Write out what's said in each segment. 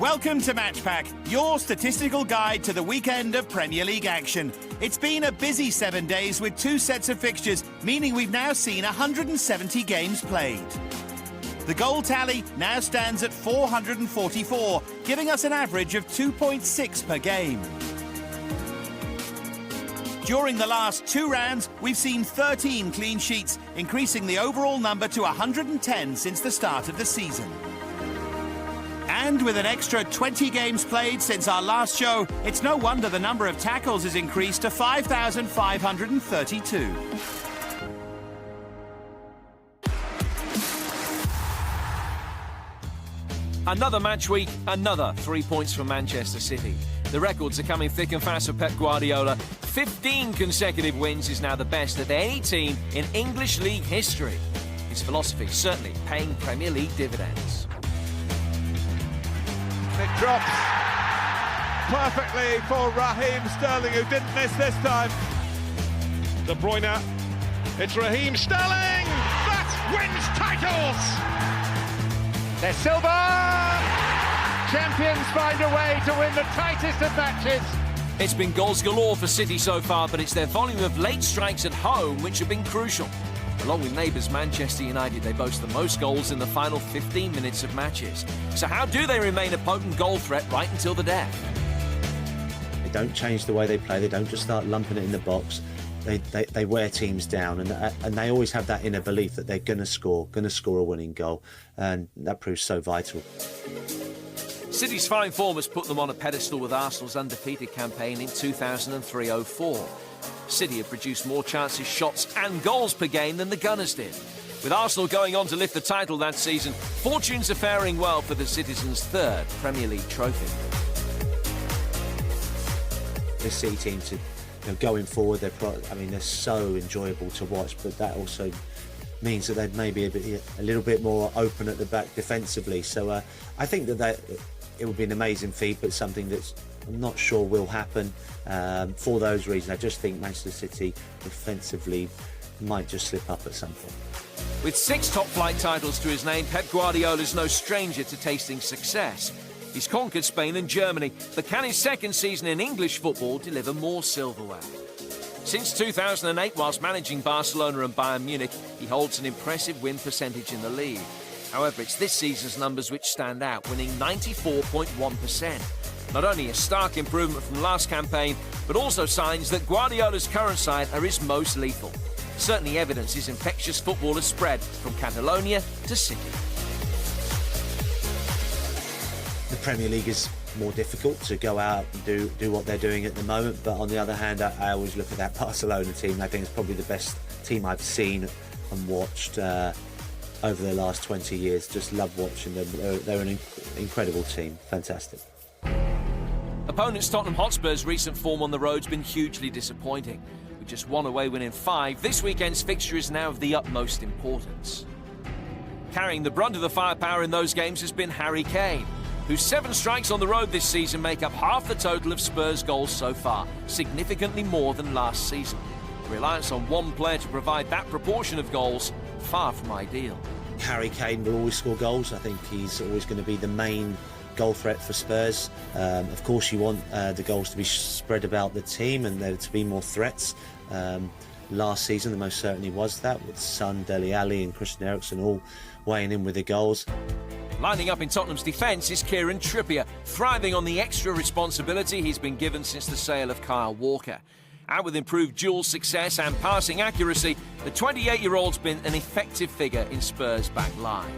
Welcome to MatchPack, your statistical guide to the weekend of Premier League action. It's been a busy 7 days with 2 sets of fixtures, meaning we've now seen 170 games played. The goal tally now stands at 444, giving us an average of 2.6 per game. During the last 2 rounds, we've seen 13 clean sheets, increasing the overall number to 110 since the start of the season. And with an extra 20 games played since our last show, it's no wonder the number of tackles has increased to 5,532. Another match week, another 3 points for Manchester City. The records are coming thick and fast for Pep Guardiola. 15 consecutive wins is now the best of any team in English League history. His philosophy certainly paying Premier League dividends. It drops perfectly for Raheem Sterling, who didn't miss this time. De Bruyne, it's Raheem Sterling! That wins titles! There's Silva! Champions find a way to win the tightest of matches. It's been goals galore for City so far, but it's their volume of late strikes at home which have been crucial. Along with neighbours Manchester United, they boast the most goals in the final 15 minutes of matches. So how do they remain a potent goal threat right until the death? They don't change the way they play. They don't just start lumping it in the box. They wear teams down, and they always have that inner belief that they're going to score a winning goal, and that proves so vital. City's fine form has put them on a pedestal with Arsenal's undefeated campaign in 2003-04. City have produced more chances, shots and goals per game than the Gunners did. With Arsenal going on to lift the title that season, fortunes are faring well for the Citizens' 3rd Premier League trophy. This City team, going forward, they're so enjoyable to watch, but that also means that they may be a little bit more open at the back defensively. So I think that it would be an amazing feat, but something that's I'm not sure will happen. For those reasons, I just think Manchester City defensively might just slip up at some point. With 6 top-flight titles to his name, Pep Guardiola is no stranger to tasting success. He's conquered Spain and Germany, but can his second season in English football deliver more silverware? Since 2008, whilst managing Barcelona and Bayern Munich, he holds an impressive win percentage in the league. However, it's this season's numbers which stand out, winning 94.1%. Not only a stark improvement from last campaign, but also signs that Guardiola's current side are his most lethal. Certainly evidence his infectious football has spread from Catalonia to City. The Premier League is more difficult to go out and do what they're doing at the moment, but on the other hand, I always look at that Barcelona team. I think it's probably the best team I've seen and watched over the last 20 years. Just love watching them. They're an incredible team. Fantastic. Opponents Tottenham Hotspur's recent form on the road's been hugely disappointing. With just 1 away win in 5, this weekend's fixture is now of the utmost importance. Carrying the brunt of the firepower in those games has been Harry Kane, whose 7 strikes on the road this season make up half the total of Spurs' goals so far, significantly more than last season. The reliance on one player to provide that proportion of goals, far from ideal. Harry Kane will always score goals. I think he's always going to be the main goal threat for Spurs. Of course, you want the goals to be spread about the team and there to be more threats. Last season, there most certainly was that, with Son, Dele Alli and Christian Eriksen all weighing in with the goals. Lining up in Tottenham's defence is Kieran Trippier, thriving on the extra responsibility he's been given since the sale of Kyle Walker. And with improved duel success and passing accuracy, the 28-year-old's been an effective figure in Spurs' back line.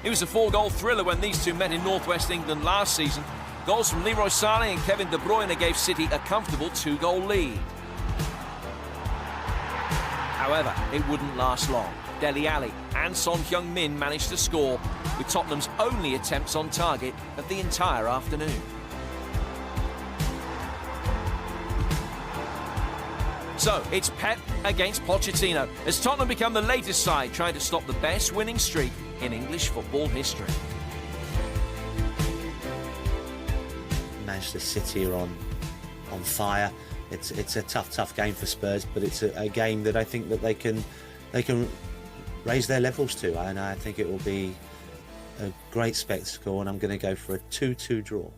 It was a 4-goal thriller when these two met in northwest England last season. Goals from Leroy Sané and Kevin De Bruyne gave City a comfortable 2-goal lead. However, it wouldn't last long. Dele Alli and Son Heung-min managed to score, with Tottenham's only attempts on target of the entire afternoon. So, it's Pep against Pochettino, as Tottenham become the latest side trying to stop the best winning streak in English football history. Manchester City are on fire. It's a tough game for Spurs, but it's a game that I think that they can raise their levels to, and I think it will be a great spectacle, and I'm going to go for a 2-2 draw.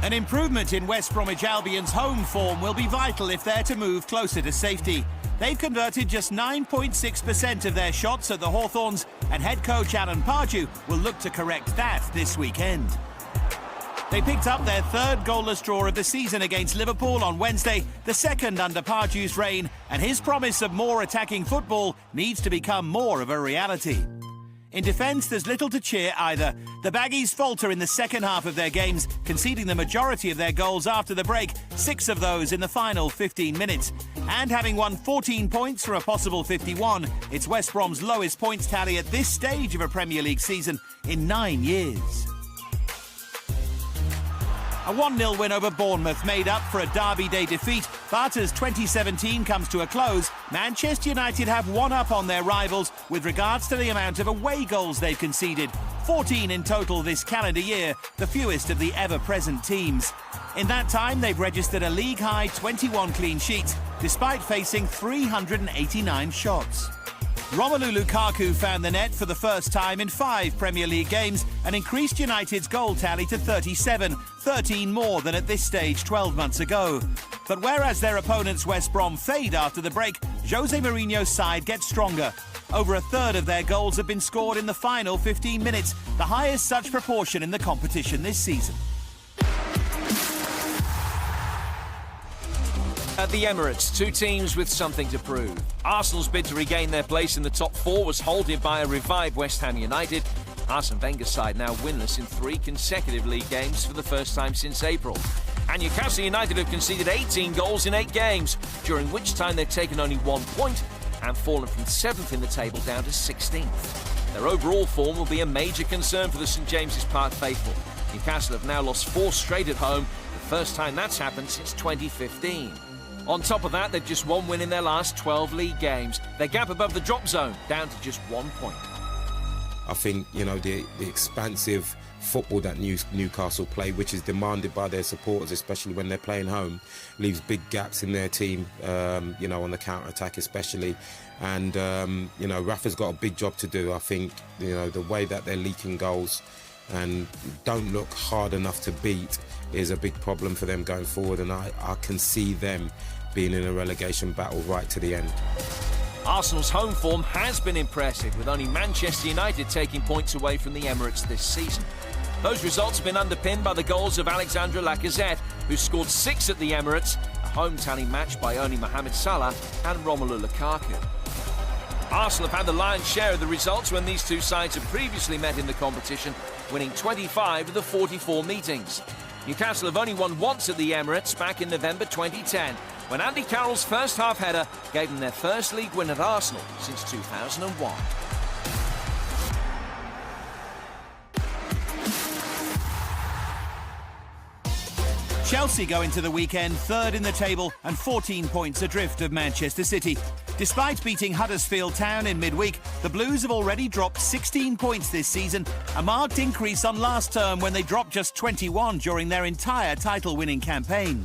An improvement in West Bromwich Albion's home form will be vital if they're to move closer to safety. They've converted just 9.6% of their shots at the Hawthorns, and head coach Alan Pardew will look to correct that this weekend. They picked up their third goalless draw of the season against Liverpool on Wednesday, the second under Pardew's reign, and his promise of more attacking football needs to become more of a reality. In defence, there's little to cheer either. The Baggies falter in the second half of their games, conceding the majority of their goals after the break, 6 of those in the final 15 minutes. And having won 14 points from a possible 51, it's West Brom's lowest points tally at this stage of a Premier League season in 9 years. A 1-0 win over Bournemouth made up for a Derby Day defeat, but as 2017 comes to a close, Manchester United have one up on their rivals with regards to the amount of away goals they've conceded. 14 in total this calendar year, the fewest of the ever-present teams. In that time, they've registered a league-high 21 clean sheets, despite facing 389 shots. Romelu Lukaku found the net for the first time in 5 Premier League games and increased United's goal tally to 37, 13 more than at this stage 12 months ago. But whereas their opponents West Brom fade after the break, Jose Mourinho's side gets stronger. Over a third of their goals have been scored in the final 15 minutes, the highest such proportion in the competition this season. At the Emirates, 2 teams with something to prove. Arsenal's bid to regain their place in the top 4 was halted by a revived West Ham United. Arsene Wenger's side now winless in 3 consecutive league games for the first time since April. And Newcastle United have conceded 18 goals in 8 games, during which time they've taken only 1 point and fallen from 7th in the table down to 16th. Their overall form will be a major concern for the St James's Park faithful. Newcastle have now lost 4 straight at home, the first time that's happened since 2015. On top of that, they've just 1 win in their last 12 league games. Their gap above the drop zone down to just 1 point. I think, you know, the expansive football that Newcastle play, which is demanded by their supporters, especially when they're playing home, leaves big gaps in their team, you know, on the counter-attack especially. And, you know, Rafa's got a big job to do. I think, you know, the way that they're leaking goals and don't look hard enough to beat is a big problem for them going forward. And I can see them being in a relegation battle right to the end. Arsenal's home form has been impressive, with only Manchester United taking points away from the Emirates this season. Those results have been underpinned by the goals of Alexandre Lacazette, who scored 6 at the Emirates, a home tally matched by only Mohamed Salah and Romelu Lukaku. Arsenal have had the lion's share of the results when these 2 sides have previously met in the competition, winning 25 of the 44 meetings. Newcastle have only won once at the Emirates back in November 2010, when Andy Carroll's first half header gave them their first league win at Arsenal since 2001. Chelsea go into the weekend 3rd in the table and 14 points adrift of Manchester City. Despite beating Huddersfield Town in midweek, the Blues have already dropped 16 points this season, a marked increase on last term when they dropped just 21 during their entire title-winning campaign.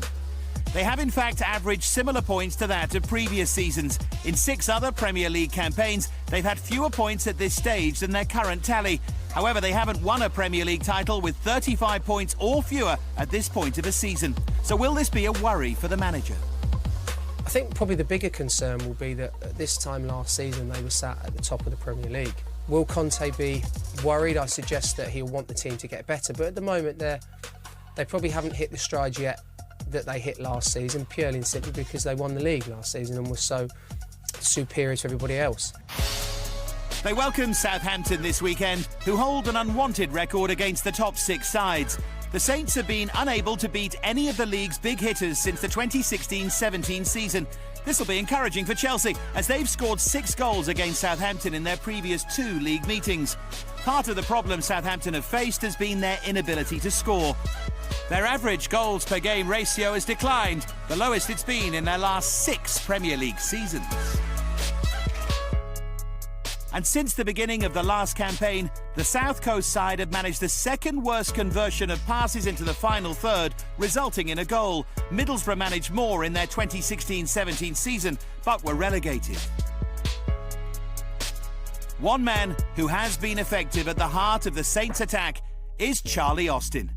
They have in fact averaged similar points to that of previous seasons. In 6 other Premier League campaigns, they've had fewer points at this stage than their current tally. However, they haven't won a Premier League title with 35 points or fewer at this point of the season. So will this be a worry for the manager? I think probably the bigger concern will be that at this time last season they were sat at the top of the Premier League. Will Conte be worried? I suggest that he'll want the team to get better, but at the moment they probably haven't hit the stride yet that they hit last season, purely and simply because they won the league last season and were so superior to everybody else. They welcome Southampton this weekend, who hold an unwanted record against the top 6 sides. The Saints have been unable to beat any of the league's big hitters since the 2016-17 season. This will be encouraging for Chelsea, as they've scored 6 goals against Southampton in their previous 2 league meetings. Part of the problem Southampton have faced has been their inability to score. Their average goals per game ratio has declined, the lowest it's been in their last 6 Premier League seasons. And since the beginning of the last campaign, the South Coast side have managed the 2nd worst conversion of passes into the final third, resulting in a goal. Middlesbrough managed more in their 2016-17 season, but were relegated. One man who has been effective at the heart of the Saints' attack is Charlie Austin.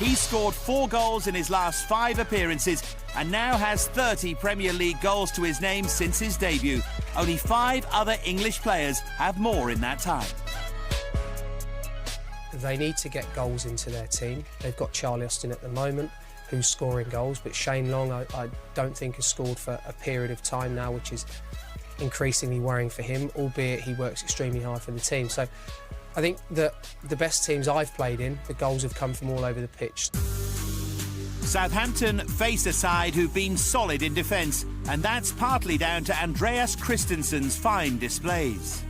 He's scored 4 goals in his last 5 appearances and now has 30 Premier League goals to his name since his debut. Only 5 other English players have more in that time. They need to get goals into their team. They've got Charlie Austin at the moment, who's scoring goals, but Shane Long, I don't think has scored for a period of time now, which is increasingly worrying for him, albeit he works extremely hard for the team. So I think that the best teams I've played in, the goals have come from all over the pitch. Southampton face a side who've been solid in defence, and that's partly down to Andreas Christensen's fine displays.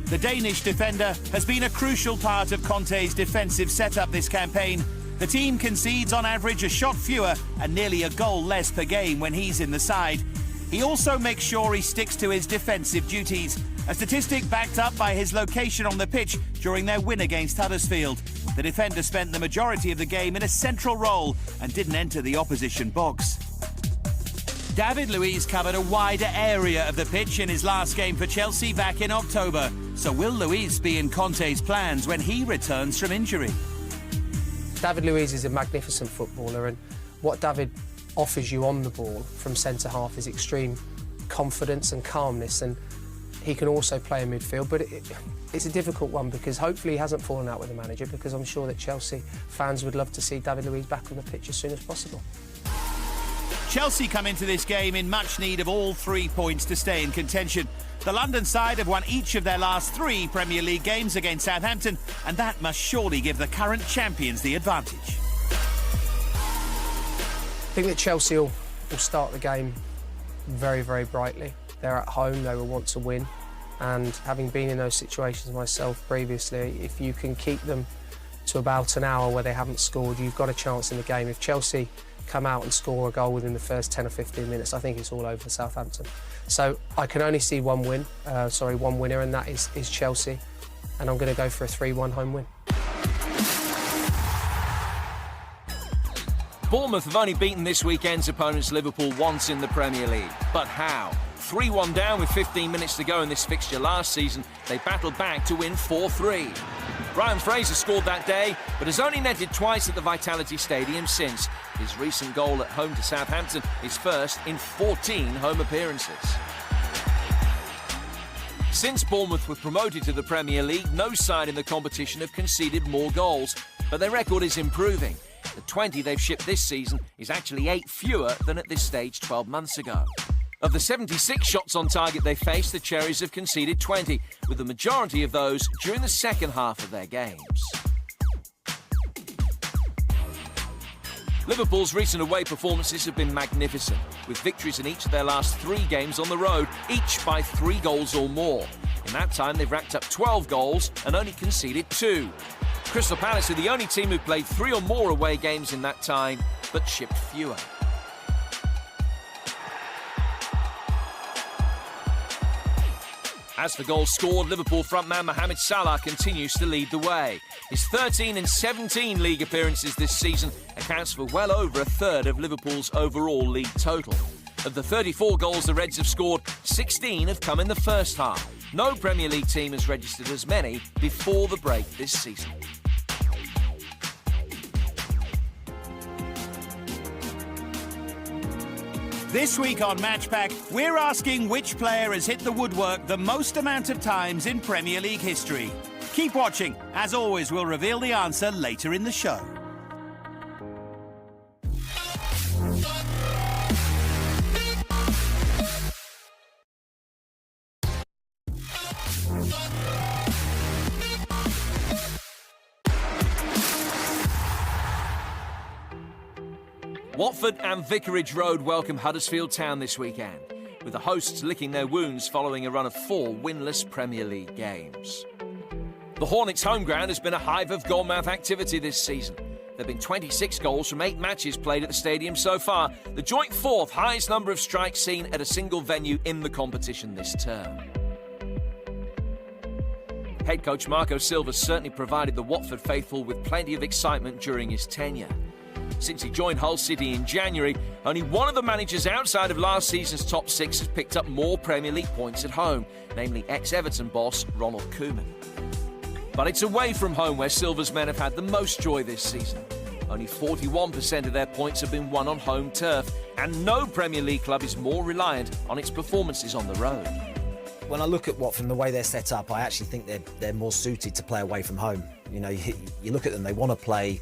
The Danish defender has been a crucial part of Conte's defensive setup this campaign. The team concedes on average a shot fewer and nearly a goal less per game when he's in the side. He also makes sure he sticks to his defensive duties, a statistic backed up by his location on the pitch during their win against Huddersfield. The defender spent the majority of the game in a central role and didn't enter the opposition box. David Luiz covered a wider area of the pitch in his last game for Chelsea back in October. So will Luiz be in Conte's plans when he returns from injury? David Luiz is a magnificent footballer, and what David offers you on the ball from centre-half is extreme confidence and calmness, and he can also play in midfield, but it's a difficult one because hopefully he hasn't fallen out with the manager, because I'm sure that Chelsea fans would love to see David Luiz back on the pitch as soon as possible. Chelsea come into this game in much need of all 3 points to stay in contention. The London side have won each of their last 3 Premier League games against Southampton, and that must surely give the current champions the advantage. I think that Chelsea will start the game very, very brightly. They're at home, they will want to win, and having been in those situations myself previously, if you can keep them to about an hour where they haven't scored, you've got a chance in the game. If Chelsea come out and score a goal within the first 10 or 15 minutes, I think it's all over for Southampton. So I can only see one winner, and that is Chelsea, and I'm going to go for a 3-1 home win. Bournemouth have only beaten this weekend's opponents Liverpool once in the Premier League. But how? 3-1 down with 15 minutes to go in this fixture last season, they battled back to win 4-3. Ryan Fraser scored that day, but has only netted twice at the Vitality Stadium since. His recent goal at home to Southampton is first in 14 home appearances. Since Bournemouth were promoted to the Premier League, no side in the competition have conceded more goals, but their record is improving. The 20 they've shipped this season is actually 8 fewer than at this stage 12 months ago. Of the 76 shots on target they faced, the Cherries have conceded 20, with the majority of those during the second half of their games. Liverpool's recent away performances have been magnificent, with victories in each of their last 3 games on the road, each by 3 goals or more. In that time, they've racked up 12 goals and only conceded 2. Crystal Palace are the only team who played 3 or more away games in that time, but shipped fewer. As for goals scored, Liverpool frontman Mohamed Salah continues to lead the way. His 13 and 17 league appearances this season accounts for well over a third of Liverpool's overall league total. Of the 34 goals the Reds have scored, 16 have come in the first half. No Premier League team has registered as many before the break this season. This week on Match Pack, we're asking which player has hit the woodwork the most amount of times in Premier League history. Keep watching. As always, we'll reveal the answer later in the show. Watford and Vicarage Road welcome Huddersfield Town this weekend, with the hosts licking their wounds following a run of 4 winless Premier League games. The Hornets' home ground has been a hive of goalmouth activity this season. There have been 26 goals from 8 matches played at the stadium so far, the joint 4th highest number of strikes seen at a single venue in the competition this term. Head coach Marco Silva certainly provided the Watford faithful with plenty of excitement during his tenure. Since he joined Hull City in January, only one of the managers outside of last season's top six has picked up more Premier League points at home, namely ex-Everton boss Ronald Koeman. But it's away from home where Silver's men have had the most joy this season. Only 41% of their points have been won on home turf, and no Premier League club is more reliant on its performances on the road. When I look at Watford and the way they're set up, I actually think they're more suited to play away from home. You know, you look at them, they want to play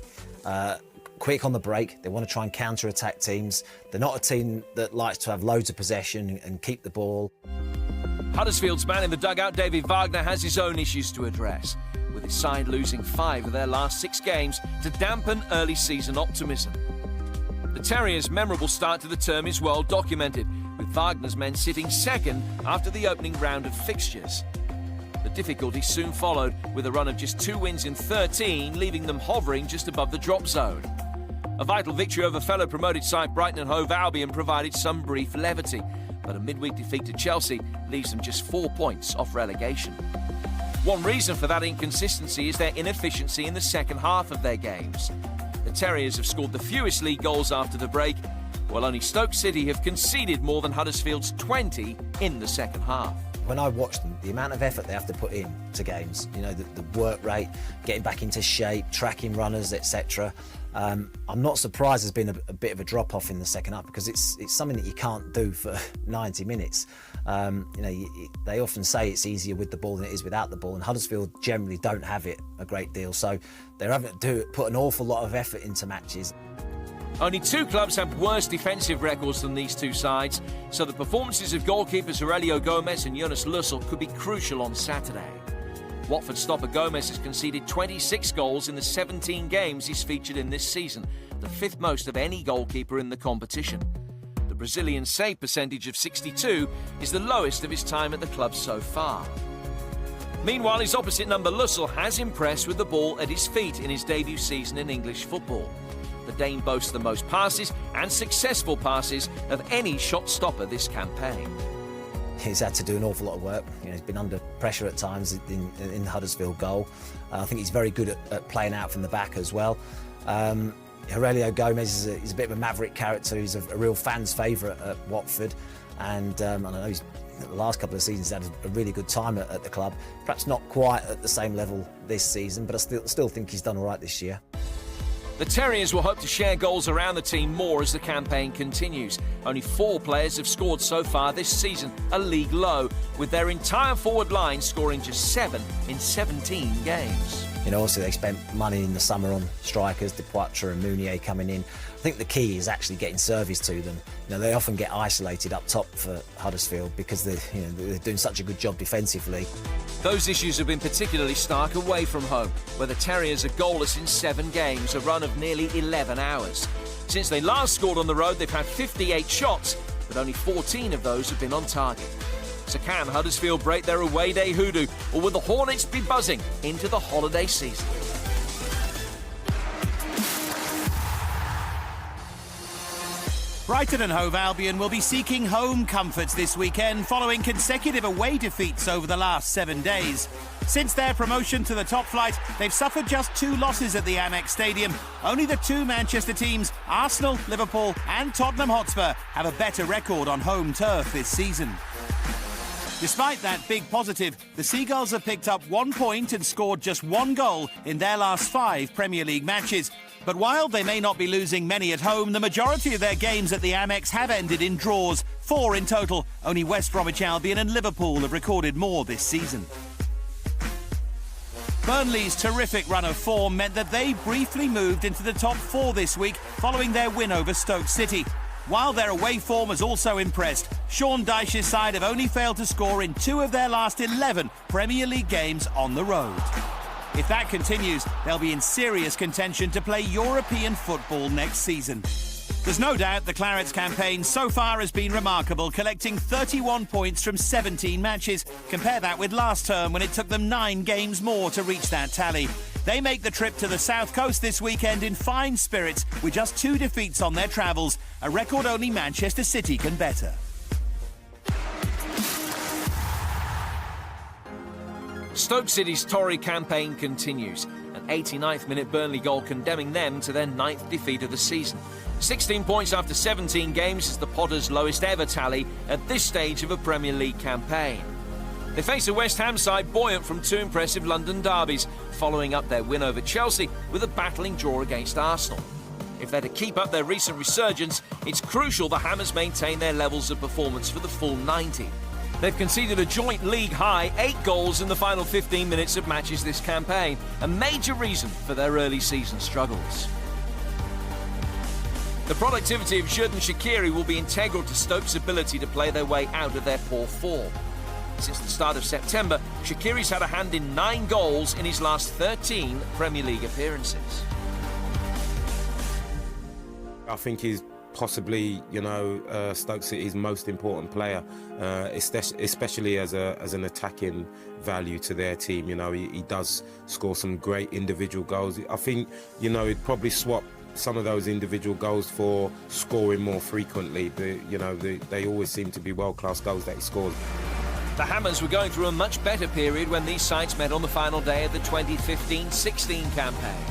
quick on the break, they want to try and counter-attack teams. They're not a team that likes to have loads of possession and keep the ball. Huddersfield's man in the dugout, David Wagner, has his own issues to address, with his side losing 5 of their last 6 games to dampen early season optimism. The Terriers' memorable start to the term is well documented, with Wagner's men sitting second after the opening round of fixtures. The difficulty soon followed, with a run of just 2 wins in 13, leaving them hovering just above the drop zone. A vital victory over fellow promoted side Brighton and Hove Albion provided some brief levity, but a midweek defeat to Chelsea leaves them just 4 points off relegation. One reason for that inconsistency is their inefficiency in the second half of their games. The Terriers have scored the fewest league goals after the break, while only Stoke City have conceded more than Huddersfield's 20 in the second half. When I watch them, the amount of effort they have to put in to games, you know, the work rate, getting back into shape, tracking runners, etc. I'm not surprised there's been a bit of a drop-off in the second half, because it's something that you can't do for 90 minutes. They often say it's easier with the ball than it is without the ball, and Huddersfield generally don't have it a great deal, so they're having to put an awful lot of effort into matches. Only 2 clubs have worse defensive records than these 2 sides, so the performances of goalkeepers Aurelio Gomez and Jonas Lussel could be crucial on Saturday. Watford stopper Gomez has conceded 26 goals in the 17 games he's featured in this season, the 5th most of any goalkeeper in the competition. The Brazilian's save percentage of 62 is the lowest of his time at the club so far. Meanwhile, his opposite number Lussel has impressed with the ball at his feet in his debut season in English football. The Dane boasts the most passes and successful passes of any shot stopper this campaign. He's had to do an awful lot of work. You know, he's been under pressure at times in the Huddersfield goal. I think he's very good at playing out from the back as well. Aurelio Gomez is a bit of a maverick character. He's a real fan's favourite at Watford, and I know he's the last couple of seasons had a really good time at the club. Perhaps not quite at the same level this season, but I still think he's done all right this year. The Terriers will hope to share goals around the team more as the campaign continues. Only 4 players have scored so far this season, a league low, with their entire forward line scoring just 7 in 17 games. You know, also they spent money in the summer on strikers, Depoitre and Mounier coming in. I think the key is actually getting service to them. You know, they often get isolated up top for Huddersfield because they're doing such a good job defensively. Those issues have been particularly stark away from home, where the Terriers are goalless in 7 games, a run of nearly 11 hours. Since they last scored on the road, they've had 58 shots, but only 14 of those have been on target. So can Huddersfield break their away day hoodoo, or will the Hornets be buzzing into the holiday season? Brighton and Hove Albion will be seeking home comforts this weekend following consecutive away defeats over the last 7 days. Since their promotion to the top flight, they've suffered just 2 losses at the Amex Stadium. Only the 2 Manchester teams, Arsenal, Liverpool and Tottenham Hotspur, have a better record on home turf this season. Despite that big positive, the Seagulls have picked up 1 point and scored just 1 goal in their last 5 Premier League matches. But while they may not be losing many at home, the majority of their games at the Amex have ended in draws, 4 in total. Only West Bromwich Albion and Liverpool have recorded more this season. Burnley's terrific run of form meant that they briefly moved into the top 4 this week following their win over Stoke City. While their away form has also impressed, Sean Dyche's side have only failed to score in 2 of their last 11 Premier League games on the road. If that continues, they'll be in serious contention to play European football next season. There's no doubt the Clarets' campaign so far has been remarkable, collecting 31 points from 17 matches. Compare that with last term when it took them 9 games more to reach that tally. They make the trip to the South Coast this weekend in fine spirits with just 2 defeats on their travels, a record only Manchester City can better. Stoke City's Tory campaign continues, and An 89th minute Burnley goal condemning them to their 9th defeat of the season. 16 points after 17 games is the Potters' lowest ever tally at this stage of a Premier League campaign. They face a West Ham side buoyant from 2 impressive London derbies, following up their win over Chelsea with a battling draw against Arsenal. If they're to keep up their recent resurgence, it's crucial the Hammers maintain their levels of performance for the full 90. They've conceded a joint league high 8 goals in the final 15 minutes of matches this campaign, a major reason for their early season struggles. The productivity of Xherdan Shaqiri will be integral to Stoke's ability to play their way out of their poor form. Since the start of September, Shaqiri's had a hand in 9 goals in his last 13 Premier League appearances. I think he's possibly, Stoke City's most important player, especially as an attacking value to their team. He does score some great individual goals. I think, he'd probably swap some of those individual goals for scoring more frequently. They always seem to be world-class goals that he scores. The Hammers were going through a much better period when these sides met on the final day of the 2015-16 campaign.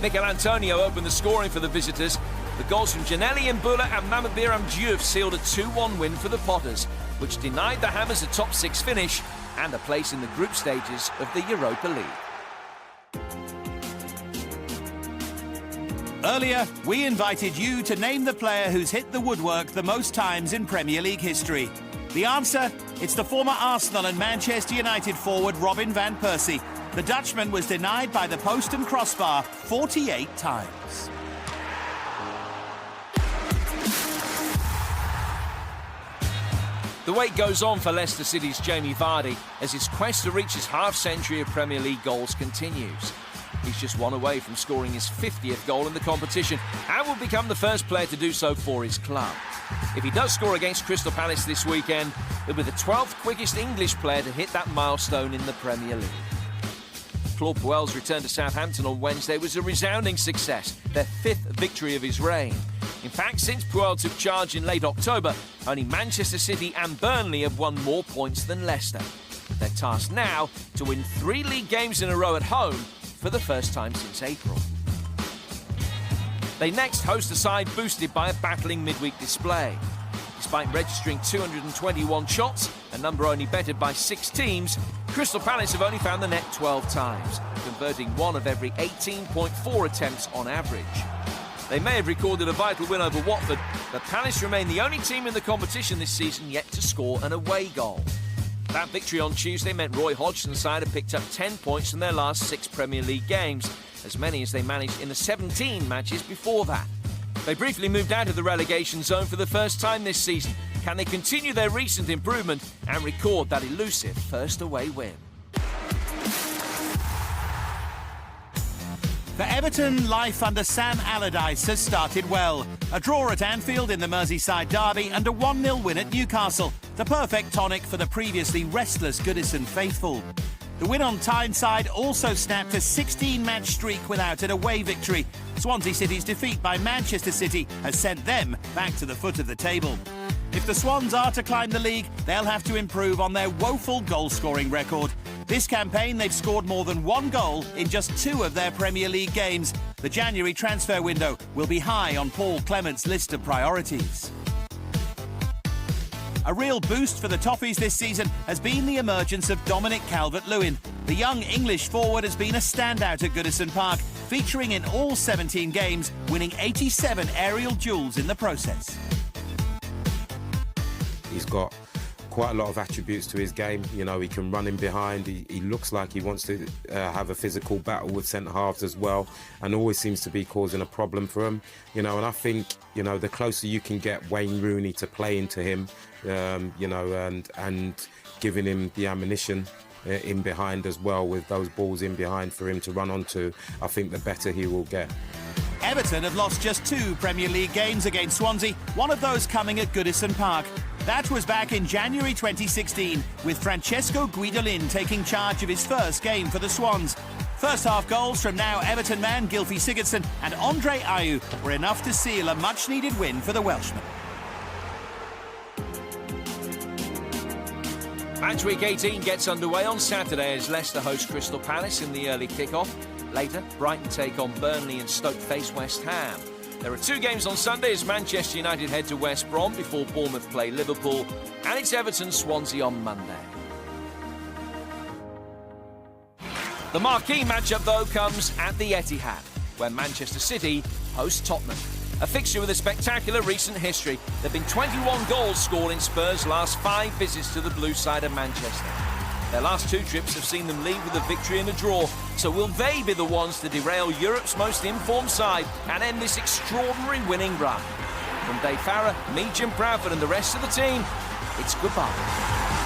Mikel Antonio opened the scoring for the visitors. The goals from Janelli Mbula and Mamadou Biram Diouf sealed a 2-1 win for the Potters, which denied the Hammers a top 6 finish and a place in the group stages of the Europa League. Earlier, we invited you to name the player who's hit the woodwork the most times in Premier League history. The answer? It's the former Arsenal and Manchester United forward Robin van Persie. The Dutchman was denied by the post and crossbar 48 times. The wait goes on for Leicester City's Jamie Vardy as his quest to reach his half-century of Premier League goals continues. He's just 1 away from scoring his 50th goal in the competition and will become the first player to do so for his club. If he does score against Crystal Palace this weekend, he'll be the 12th quickest English player to hit that milestone in the Premier League. Claude Puel's return to Southampton on Wednesday was a resounding success, their 5th victory of his reign. In fact, since Puel took charge in late October, only Manchester City and Burnley have won more points than Leicester. Their task now to win 3 league games in a row at home for the first time since April. They next host a side boosted by a battling midweek display. Despite registering 221 shots, a number only bettered by 6 teams, Crystal Palace have only found the net 12 times, converting 1 of every 18.4 attempts on average. They may have recorded a vital win over Watford, but Palace remain the only team in the competition this season yet to score an away goal. That victory on Tuesday meant Roy Hodgson's side had picked up 10 points from their last 6 Premier League games, as many as they managed in the 17 matches before that. They briefly moved out of the relegation zone for the first time this season. Can they continue their recent improvement and record that elusive first away win? For Everton, life under Sam Allardyce has started well. A draw at Anfield in the Merseyside derby and a 1-0 win at Newcastle. The perfect tonic for the previously restless Goodison faithful. The win on Tyneside also snapped a 16-match streak without an away victory. Swansea City's defeat by Manchester City has sent them back to the foot of the table. If the Swans are to climb the league, they'll have to improve on their woeful goal-scoring record. This campaign, they've scored more than 1 goal in just 2 of their Premier League games. The January transfer window will be high on Paul Clement's list of priorities. A real boost for the Toffees this season has been the emergence of Dominic Calvert-Lewin. The young English forward has been a standout at Goodison Park, featuring in all 17 games, winning 87 aerial duels in the process. He's got quite a lot of attributes to his game. He can run in behind. He looks like he wants to have a physical battle with centre-halves as well, and always seems to be causing a problem for him. And I think, the closer you can get Wayne Rooney to play into him, and giving him the ammunition in behind as well, with those balls in behind for him to run onto, I think the better he will get. Everton have lost just 2 Premier League games against Swansea, one of those coming at Goodison Park. That was back in January 2016, with Francesco Guidolin taking charge of his first game for the Swans. First half goals from now Everton man Gylfi Sigurdsson and Andre Ayew were enough to seal a much-needed win for the Welshman. Match week 18 gets underway on Saturday as Leicester host Crystal Palace in the early kick-off. Later, Brighton take on Burnley and Stoke face West Ham. There are 2 games on Sunday as Manchester United head to West Brom before Bournemouth play Liverpool, and it's Everton-Swansea on Monday. The marquee matchup, though, comes at the Etihad, where Manchester City host Tottenham. A fixture with a spectacular recent history. There have been 21 goals scored in Spurs' last 5 visits to the blue side of Manchester. Their last 2 trips have seen them leave with a victory and a draw. So will they be the ones to derail Europe's most informed side and end this extraordinary winning run? From Dave Farrar, me, Jim Bradford, and the rest of the team, it's goodbye.